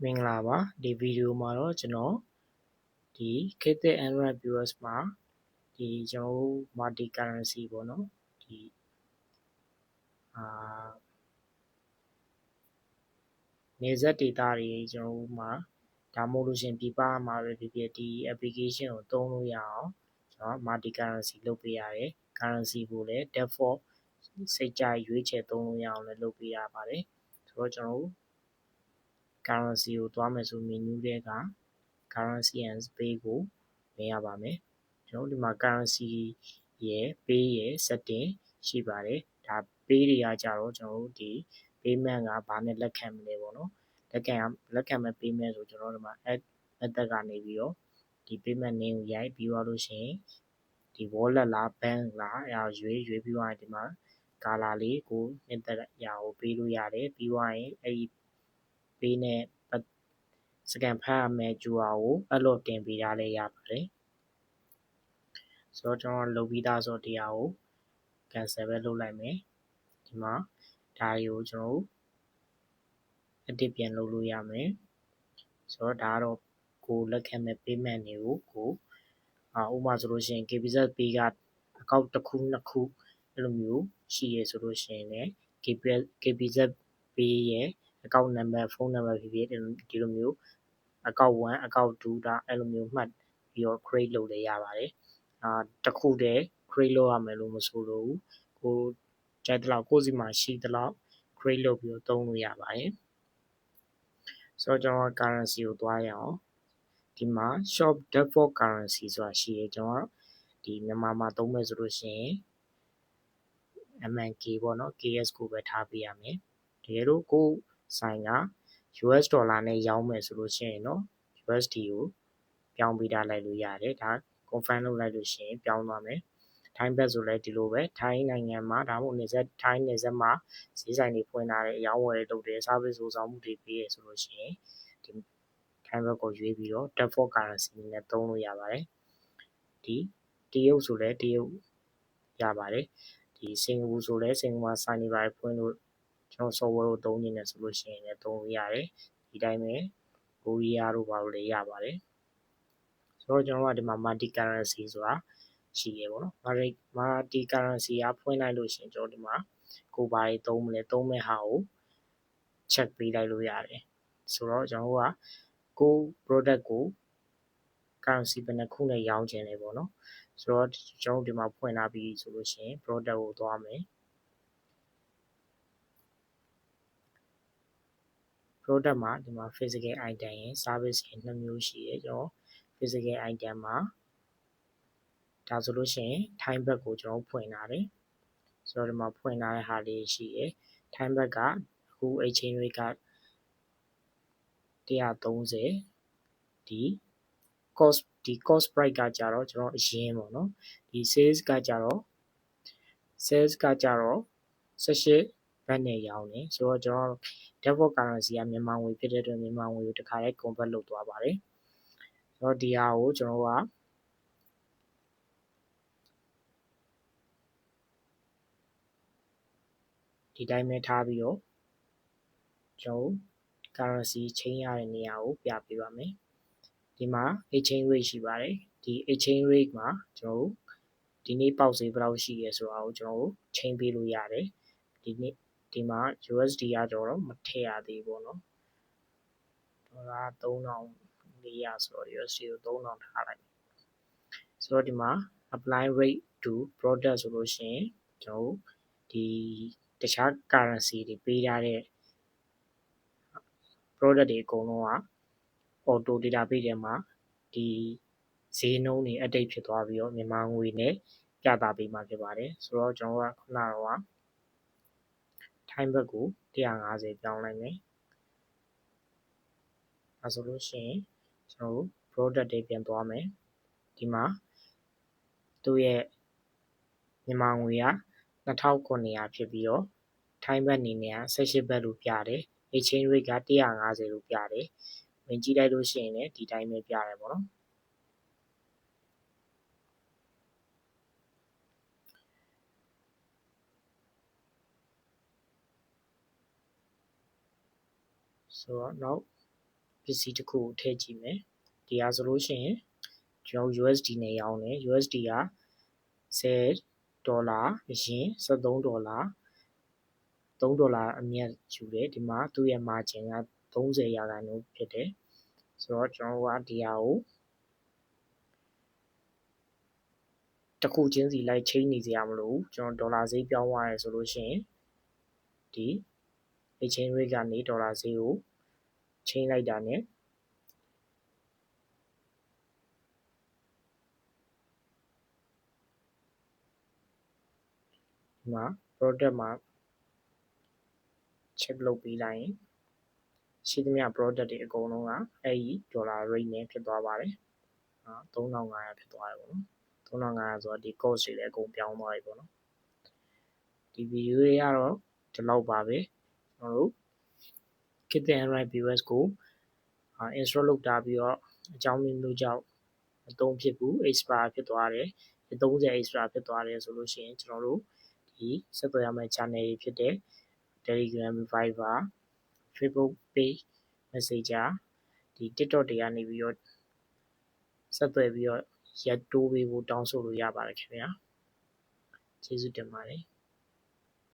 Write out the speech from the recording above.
မင်္ဂလာပါဒီဗီဒီယိုမှာတော့ကျွန်တော်ဒီခေတ်သစ် Android viewers မှာဒီကျွန်တော် multi currency ပေါ့နော်ဒီနေဆက် data တွေကျွန်တော်မှာဒါမှမဟုတ်လို့ရှင်ပြပမှာပဲဖြစ်ဖြစ်ဒီ application ကိုသုံးလို့ရအောင်ကျွန်တော် multi currency လုပ်ပေးရတယ် currency ကိုလည်း default စိတ်ကြိုက်ရွေးချယ်သုံးလို့ရအောင်လည်းလုပ်ပေးရပါတယ်ဆိုတော့ကျွန်တော် currency ကိုသွားမယ်ဆို menu ထဲက currency and pay ကိုဝင်ရပါမယ်ကျွန်တော်ဒီမှာ currency ရယ် pay ရယ် setting ရှိပါတယ်ဒါ pay တွေကကြတော့ကျွန်တော်တို့ဒီ payment ကဘာနဲ့လက်ခံမလဲပေါ့နော်လက်ခံမဲ့ payment ဆိုကျွန်တော်တို့ဒီမှာ add method ကနေပြီးတော့ဒီ payment name ကိုရိုက်ပြီးသွားလို့ရှိရင်ဒီ wallet လား bank လားအဲ့ဒါရွေးပြီးသွားရင်ဒီမှာ color လေးကိုနှစ်သက်ရအောင်ပေးလို့ရတယ်ပြီးသွားရင်အဲ့ဒီ pay နဲ့စကန်ဖတ်ရမယ်ကြိုးကိုအဲ့လိုတင်ပေးထားလဲရပါတယ်ဆိုတော့ကျွန်တော်လုပ်ပြီးသားဆိုတရားကို cancel ပဲလုပ်လိုက်မယ်ဒီမှာဒါတွေကိုကျွန်တော် edit ပြန်လုပ်လို့ရမယ်ဆိုတော့ဒါကတော့ကိုလက်ခံမဲ့ payment တွေကိုဥပမာဆိုလို့ရှိရင် KBZ Pay ကအကောင့်တစ်ခုနှစ်ခုအဲ့လိုမျိုးရှိရဆိုလို့ရှိရင်လည်း KBZ Pay ရဲ့အကောင့်နံပါတ်ဖုန်းနံပါတ်ဖြစ်ဖြစ်ဒီလိုမျိုးအကောင့်1အကောင့်2ဒါအဲ့လိုမျိုးမှတ်ပြီးတော့ create လုပ်လဲရပါတယ်တစ်ခုတည်း create လုပ်ရမယ်လို့မဆိုလို့ကိုကြိုက်တဲ့လောက်ကိုယ့်စီမှာရှိတဲ့လောက် create လုပ်ပြီးတော့သုံးလို့ရပါတယ်ဆိုတော့ကျွန်တော် currency ကိုသွားရအောင်ဒီမှာ shop default currency ဆိုတာရှိတယ်ကျွန်တော်ဒီမြန်မာမှာသုံးမယ်ဆိုလို့ရှိရင် MNK ပေါ့နော် KS ကိုပဲထားပေးရမယ်တကယ်လို့ကိုဆိုင်က US ဒေါ်လာနဲ့ရောင်းမယ်ဆိုလို့ရှိရင်တော့ USD ကိုပြောင်းပေးထားလိုက်လို့ရတယ်ဒါ confirm လုပ်လိုက်လို့ရှိရင်ပြောင်းသွားမယ်ထိုင်းဘက်ဆိုလည်းဒီလိုပဲထိုင်းနိုင်ငံမှာဒါမှမဟုတ်ထိုင်းနယ်စပ်မှာဈေးဆိုင်တွေဖွင့်ထားတယ်အရောင်းဝယ်လုပ်တယ် service ဝန်ဆောင်မှုတွေပေးရဆိုလို့ရှိရင်ဒီထိုင်းဘက်ကိုရွေးပြီးတော့ default currency နဲ့သုံးလို့ရပါတယ်ဒီတရုတ်ဆိုလည်းတရုတ်ရပါတယ်ဒီစင်ကာပူဆိုလည်းစင်ကာပူမှာဆိုင်တွေပါဖွင့်လို့ကျွန်တော် software ကိုသုံးနေတယ်ဆိုလို့ရှိရင်လည်းသုံးလို့ရတယ်ဒီတိုင်းပဲကိုရီးယားတို့ဘာလို့လည်းရပါတယ်ဆိုတော့ကျွန်တော်ကဒီမှာ multi currency ဆိုတာရှိရပေါ့နော် multi currency ကဖွင့်လိုက်လို့ရှိရင်ကျွန်တော်ဒီမှာကိုဘာတွေသုံးမလဲသုံးမဲ့ဟာကို check ပေးလိုက်လို့ရတယ်ဆိုတော့ကျွန်တော်ကကို product ကို currency ဘယ်နှခုနဲ့ရောင်းချင်လဲပေါ့နော်ဆိုတော့ကျွန်တော်ဒီမှာဖွင့်လာပြီဆိုလို့ရှိရင် product ကိုသွားမယ် product မှာဒီမှာ physical item ရယ် service ရယ်နှစ်မျိုးရှိတယ်ကျွန်တော် physical item မှာဒါဆိုလို့ရှိရင် ထိုင်းဘက်ကိုကျွန်တော်ဖွင့်လာတယ်ဆိုတော့ဒီမှာဖွင့်လာတဲ့ဟာလေးရှိရယ်ထိုင်းဘက်ကအခု exchange rate က130ဒီ cost price ကကြတော့ကျွန်တော်အရင်ပေါ့နော်ဒီ sales ကကြတော့18ဘတ်နဲ့ရောင်းတယ်ဆိုတော့ကျွန်တော် default currency ကမြန်မာငွေဖြစ်တဲ့အတွက်မြန်မာငွေကိုတစ်ခါလေး convert လုပ်သွားပါတယ်ဆိုတော့ဒီဟာကိုကျွန်တော်ကဒီတိုင်းပဲထားပြီးတော့ကျွန်တော် currency change ရတဲ့နေရာကိုပြပေးပါမယ်ဒီမှာ exchange rate ရှိပါတယ်ဒီ exchange rate မှာကျွန်တော်ဒီနေ့ပေါက်ဈေးဘယ်လောက်ရှိရဲဆိုတာကိုကျွန်တော်ချိန်ပေးလို့ရတယ်ဒီမှာ USD ကကျွန်တော်မထည့်ရသေးဘူးပေါ့နော်ဒေါ်လာ3400ဆိုတော့ USD ကို3000ထားလိုက်ဆိုတော့ဒီမှာ apply rate to product ဆိုလို့ရှိရင်ကျွန်တော်ဒီတခြား currency တွေပေးထားတဲ့ product တွေအကုန်လုံးက auto database ထဲမှာဒီဈေးနှုန်းတွေ update ဖြစ်သွားပြီးတော့မြန်မာငွေနဲ့ပြသပေးမှာဖြစ်ပါတယ်ဆိုတော့ကျွန်တော်ကခုနကတော့ထိုင်းဘက်ကို150ပြောင်းလိုက်မယ်အဲဆိုလို့ရှိရင်ကျွန်တော် product တွေပြန်သွားမယ်ဒီမှာသူ့ရဲ့မြန်မာငွေက2900ဖြစ်ပြီးတော့ထိုင်းဘက်အနေနဲ့18ဘတ်လို့ပြတယ် exchange rate က150လို့ပြတယ်ဝင်ကြည့်လိုက်လို့ရှိရင်လည်းဒီတိုင်းပဲပြတယ်ပေါ့နော်ဆိုတော့နောက် ပစ္စည်းတစ်ခုကိုထည့်ကြည့်မယ်ဒီဟာဆိုလို့ရှိရင်ကျွန်တော် USD နဲ့ရောင်းတယ် USD က$10အရင်$13 $3အမြတ်ယူတယ်ဒီမှာသူ့ရဲ့ margin က30%ဖြစ်တယ်ဆိုတော့ကျွန်တော်ကဒီဟာကိုတစ်ခုချင်းစီလိုက်ချိန်နေစရာမလိုဘူးကျွန်တော်ဒေါ်လာဈေးပြောင်းသွားရဆိုလို့ရှိရင်ဒီ exchange rate ကနေဒေါ်လာဈေးကိုချိန်လိုက်တာ ਨੇ ဒီမှာ product မှာ check လုပ်ပြီးလိုက်ရင်ရှိသမျှ product တွေအကုန်လုံးကအဲ့ဒီဒေါ်လာ rate နဲ့ဖြစ်သွားပါတယ်3500ဖြစ်သွားတယ်ပေါ့နော်3500ဆိုတော့ဒီ cost တွေလည်းအကုန်ပြောင်းသွားပြီပေါ့နော်ဒီဗီဒီယိုတွေကတော့ဒီလောက်ပါပဲကျွန်တော်တို့ Kitten Android POS ကို install လုပ်ထားပြီးတော့အကြောင်းမျိုးကြောင့်မသုံးဖြစ်ဘူး expire ဖြစ်သွားတယ်30 expire ဖြစ်သွားတယ်ဆိုလို့ရှိရင်ကျွန်တော်တို့ဒီဆက်သွယ်ရမယ့် channel တွေဖြစ်တဲ့ Telegram Viber Facebook page Messenger ဒီ TikTok တွေကနေပြီးတော့ဆက်သွယ်ပြီးတော့ရက်တိုးပေးဖို့တောင်းဆိုလို့ရပါတယ်ခင်ဗျာကျေးဇူးတင်ပါတယ်